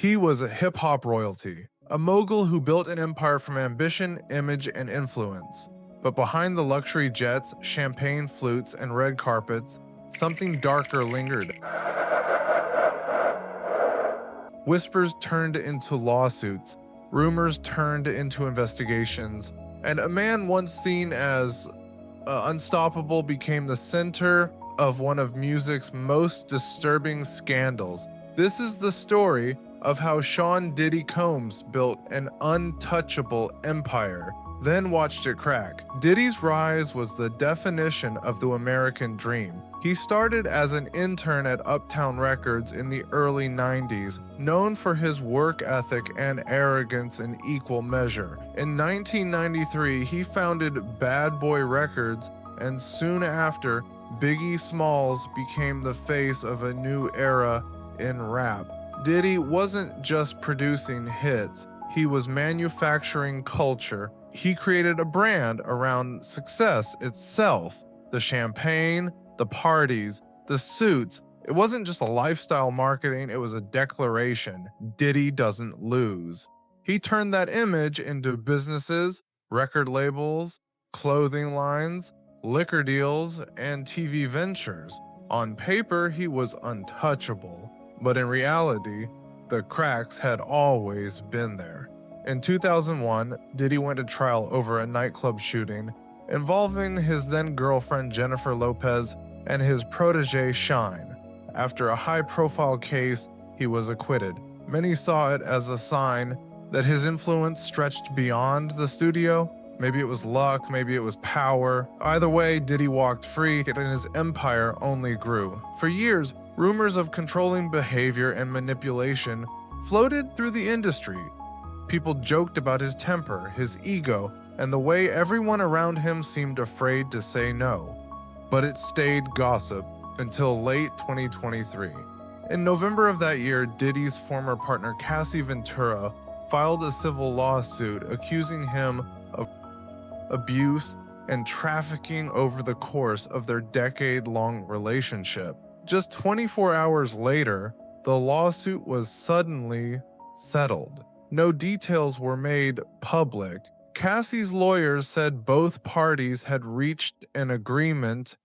He was a hip-hop royalty, a mogul who built an empire from ambition, image, and influence. But behind the luxury jets, champagne flutes, and red carpets, something darker lingered. Whispers turned into lawsuits, rumors turned into investigations, and a man once seen as unstoppable became the center of one of music's most disturbing scandals. This is the story of how Sean Diddy Combs built an untouchable empire, then watched it crack. Diddy's rise was the definition of the American dream. He started as an intern at Uptown Records in the early 90s, known for his work ethic and arrogance in equal measure. In 1993, he founded Bad Boy Records, and soon after, Biggie Smalls became the face of a new era in rap. Diddy wasn't just producing hits, he was manufacturing culture. He created a brand around success itself. The champagne, the parties, the suits. It wasn't just a lifestyle marketing, it was a declaration. Diddy doesn't lose. He turned that image into businesses, record labels, clothing lines, liquor deals, and TV ventures. On paper, he was untouchable, but in reality, the cracks had always been there. In 2001, Diddy went to trial over a nightclub shooting involving his then-girlfriend Jennifer Lopez and his protege Shine. After a high-profile case, he was acquitted. Many saw it as a sign that his influence stretched beyond the studio. Maybe it was luck, maybe it was power. Either way, Diddy walked free and his empire only grew. For years, rumors of controlling behavior and manipulation floated through the industry. People joked about his temper, his ego, and the way everyone around him seemed afraid to say no. But it stayed gossip until late 2023. In November of that year, Diddy's former partner Cassie Ventura filed a civil lawsuit accusing him of abuse and trafficking over the course of their decade-long relationship. Just 24 hours later, the lawsuit was suddenly settled. No details were made public. Cassie's lawyers said both parties had reached an agreement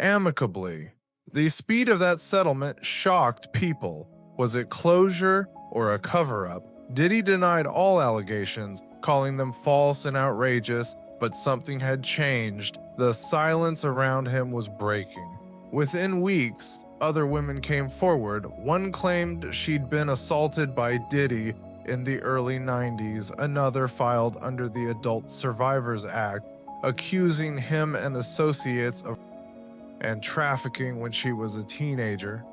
amicably. The speed of that settlement shocked people. Was it closure or a cover-up? Diddy denied all allegations, calling them false and outrageous, but something had changed. The silence around him was breaking. Within weeks, other women came forward. One claimed she'd been assaulted by Diddy in the early 90s. Another filed under the Adult Survivors Act, accusing him and associates of and trafficking when she was a teenager.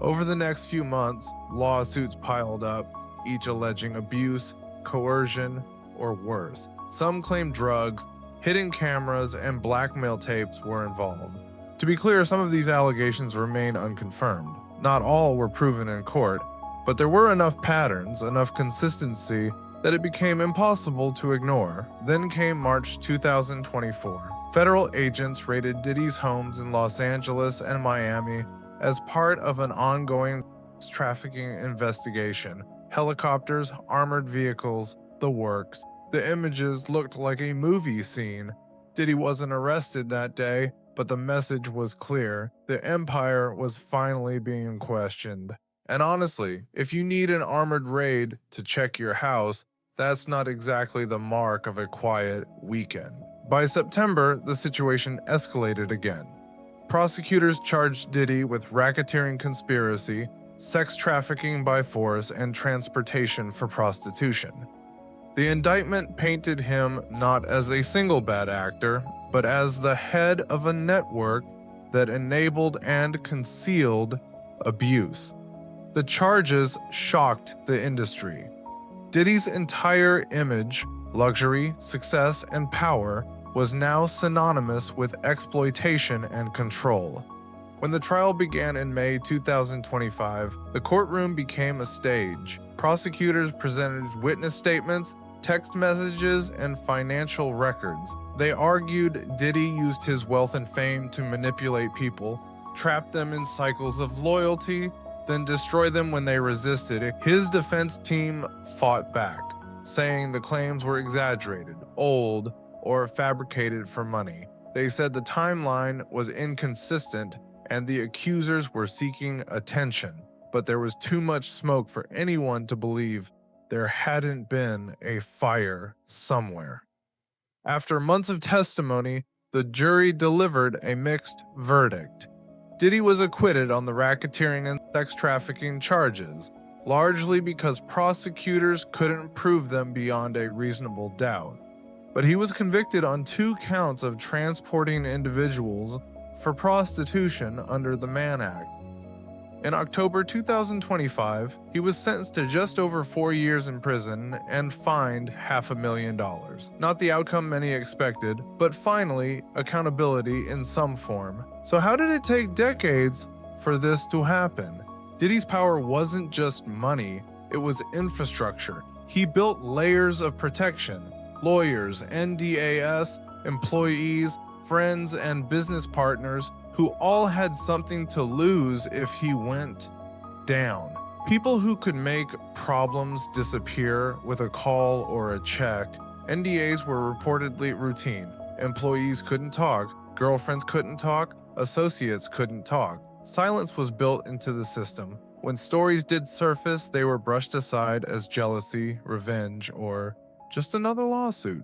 Over the next few months, lawsuits piled up, each alleging abuse, coercion, or worse. Some claimed drugs, hidden cameras, and blackmail tapes were involved. To be clear, some of these allegations remain unconfirmed. Not all were proven in court, but there were enough patterns, enough consistency, that it became impossible to ignore. Then came March 2024. Federal agents raided Diddy's homes in Los Angeles and Miami as part of an ongoing trafficking investigation. Helicopters, armored vehicles, the works. The images looked like a movie scene. Diddy wasn't arrested that day, but the message was clear. The empire was finally being questioned. And honestly, if you need an armored raid to check your house, that's not exactly the mark of a quiet weekend. By September, the situation escalated again. Prosecutors charged Diddy with racketeering conspiracy, sex trafficking by force, and transportation for prostitution. The indictment painted him not as a single bad actor, but as the head of a network that enabled and concealed abuse. The charges shocked the industry. Diddy's entire image, luxury, success, and power was now synonymous with exploitation and control. When the trial began in May 2025, the courtroom became a stage. Prosecutors presented witness statements, text messages, and financial records. They argued Diddy used his wealth and fame to manipulate people, trap them in cycles of loyalty, then destroy them when they resisted. His defense team fought back, saying the claims were exaggerated, old, or fabricated for money. They said the timeline was inconsistent and the accusers were seeking attention, but there was too much smoke for anyone to believe there hadn't been a fire somewhere. After months of testimony, the jury delivered a mixed verdict. Diddy was acquitted on the racketeering and sex trafficking charges, largely because prosecutors couldn't prove them beyond a reasonable doubt. But he was convicted on 2 counts of transporting individuals for prostitution under the Mann Act. In October 2025, he was sentenced to just over 4 years in prison and fined $500,000. Not the outcome many expected, but finally, accountability in some form. So how did it take decades for this to happen? Diddy's power wasn't just money, it was infrastructure. He built layers of protection: lawyers, NDAS, employees, friends, and business partners who all had something to lose if he went down. People who could make problems disappear with a call or a check. NDAs were reportedly routine. Employees couldn't talk, girlfriends couldn't talk, associates couldn't talk. Silence was built into the system. When stories did surface, they were brushed aside as jealousy, revenge, or just another lawsuit.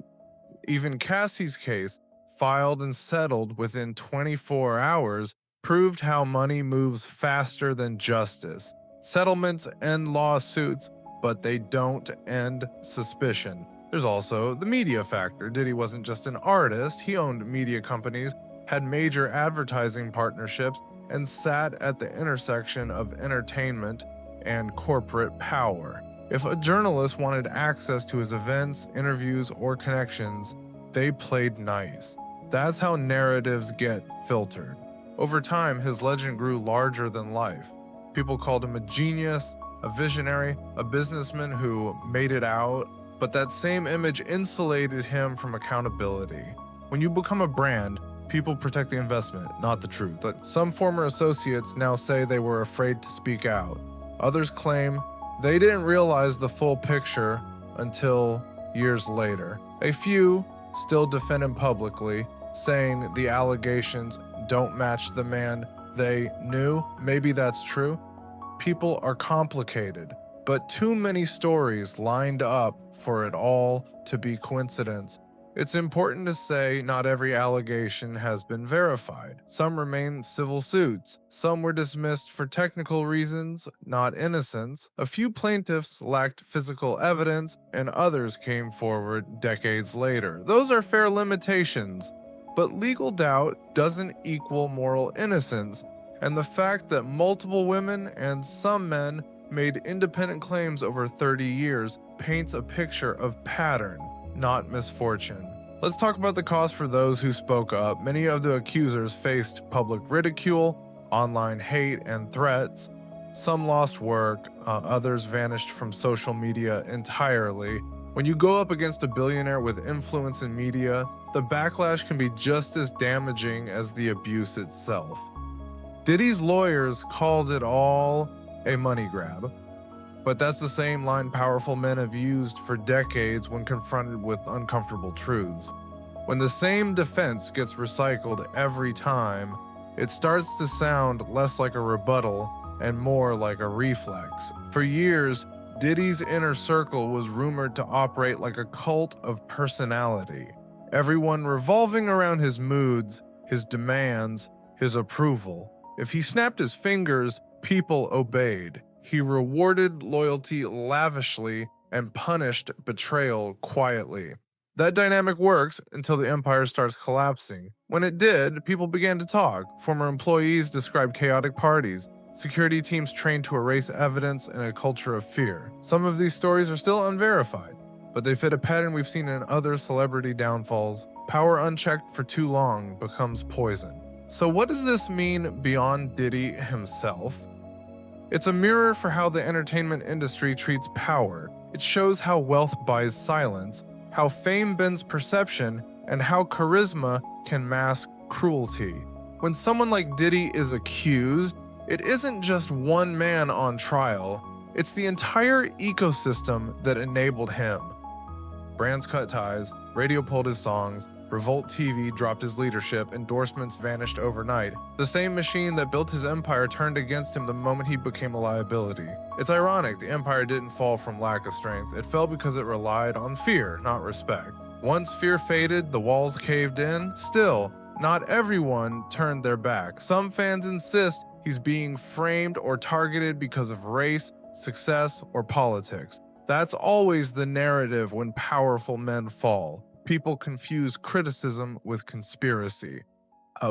Even Cassie's case, filed and settled within 24 hours, proved how money moves faster than justice. Settlements end lawsuits, but they don't end suspicion. There's also the media factor. Diddy wasn't just an artist, he owned media companies, had major advertising partnerships, and sat at the intersection of entertainment and corporate power. If a journalist wanted access to his events, interviews, or connections, they played nice. That's how narratives get filtered. Over time, his legend grew larger than life. People called him a genius, a visionary, a businessman who made it out, but that same image insulated him from accountability. When you become a brand, people protect the investment, not the truth. But some former associates now say they were afraid to speak out. Others claim they didn't realize the full picture until years later. A few still defend him publicly, saying the allegations don't match the man they knew. Maybe that's true. People are complicated, but too many stories lined up for it all to be coincidence. It's important to say not every allegation has been verified. Some remain civil suits. Some were dismissed for technical reasons, not innocence. A few plaintiffs lacked physical evidence, and others came forward decades later. Those are fair limitations, but legal doubt doesn't equal moral innocence, and the fact that multiple women and some men made independent claims over 30 years paints a picture of pattern, not misfortune. Let's talk about the cost for those who spoke up. Many of the accusers faced public ridicule, online hate, and threats. Some lost work, others vanished from social media entirely. When you go up against a billionaire with influence in media, the backlash can be just as damaging as the abuse itself. Diddy's lawyers called it all a money grab. But that's the same line powerful men have used for decades when confronted with uncomfortable truths. When the same defense gets recycled every time, it starts to sound less like a rebuttal and more like a reflex. For years, Diddy's inner circle was rumored to operate like a cult of personality, everyone revolving around his moods, his demands, his approval. If he snapped his fingers, people obeyed. He rewarded loyalty lavishly and punished betrayal quietly. That dynamic works until the empire starts collapsing. When it did, people began to talk. Former employees described chaotic parties, security teams trained to erase evidence, and a culture of fear. Some of these stories are still unverified, but they fit a pattern we've seen in other celebrity downfalls. Power unchecked for too long becomes poison. So what does this mean beyond Diddy himself? It's a mirror for how the entertainment industry treats power. It shows how wealth buys silence, how fame bends perception, and how charisma can mask cruelty. When someone like Diddy is accused, It isn't just one man on trial, it's the entire ecosystem that enabled him. Brands cut ties, radio pulled his songs, Revolt TV dropped his leadership, endorsements vanished overnight. The same machine that built his empire turned against him the moment he became a liability. It's ironic, the empire didn't fall from lack of strength, it fell because it relied on fear, not respect. Once fear faded, the walls caved in. Still, not everyone turned their back. Some fans insist he's being framed or targeted because of race, success, or politics. That's always the narrative when powerful men fall. People confuse criticism with conspiracy.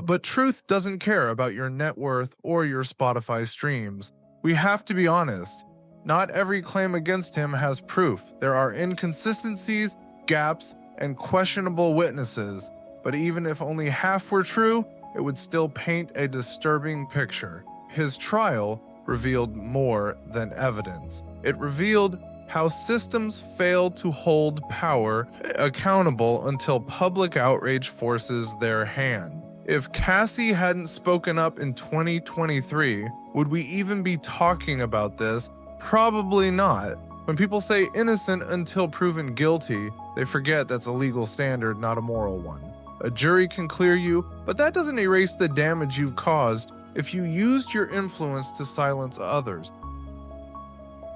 But truth doesn't care about your net worth or your Spotify streams. We have to be honest. Not every claim against him has proof. There are inconsistencies, gaps, and questionable witnesses. But even if only half were true, it would still paint a disturbing picture. His trial revealed more than evidence. It revealed how systems fail to hold power accountable until public outrage forces their hand. If Cassie hadn't spoken up in 2023, would we even be talking about this? Probably not. When people say innocent until proven guilty, they forget that's a legal standard, not a moral one. A jury can clear you, but that doesn't erase the damage you've caused if you used your influence to silence others.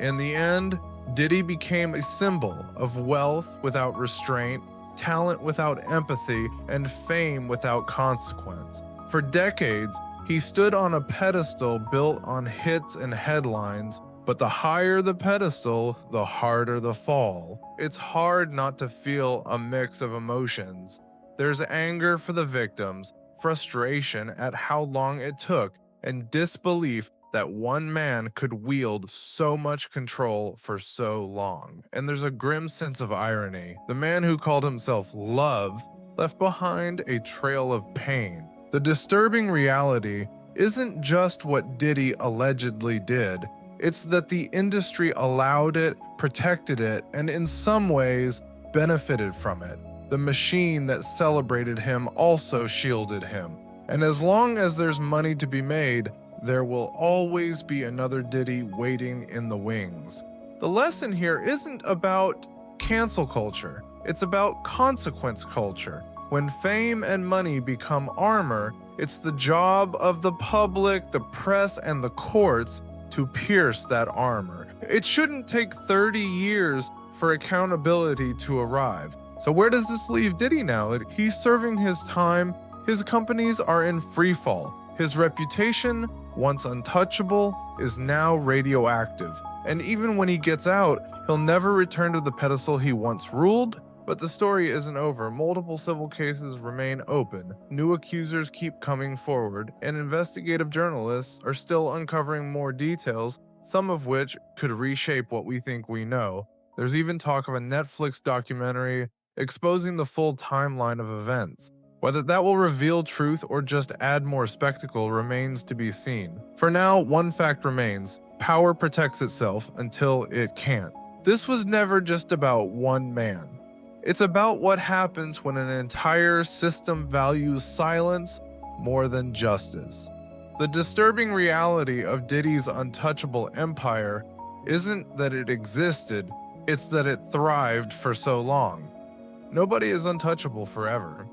In the end, Diddy became a symbol of wealth without restraint, talent without empathy, and fame without consequence. For decades, he stood on a pedestal built on hits and headlines, but the higher the pedestal, the harder the fall. It's hard not to feel a mix of emotions. There's anger for the victims, frustration at how long it took, and disbelief that one man could wield so much control for so long. And there's a grim sense of irony. The man who called himself Love left behind a trail of pain. The disturbing reality isn't just what Diddy allegedly did, it's that the industry allowed it, protected it, and in some ways benefited from it. The machine that celebrated him also shielded him. And as long as there's money to be made, there will always be another Diddy waiting in the wings. The lesson here isn't about cancel culture, it's about consequence culture. When fame and money become armor, it's the job of the public, the press, and the courts to pierce that armor. It shouldn't take 30 years for accountability to arrive. So where does this leave Diddy now? He's serving his time, his companies are in freefall. His reputation, once untouchable, is now radioactive. And even when he gets out, he'll never return to the pedestal he once ruled. But the story isn't over. Multiple civil cases remain open. New accusers keep coming forward, and investigative journalists are still uncovering more details, some of which could reshape what we think we know. There's even talk of a Netflix documentary exposing the full timeline of events. Whether that will reveal truth or just add more spectacle remains to be seen. For now, one fact remains: power protects itself until it can't. This was never just about one man. It's about what happens when an entire system values silence more than justice. The disturbing reality of Diddy's untouchable empire isn't that it existed, it's that it thrived for so long. Nobody is untouchable forever.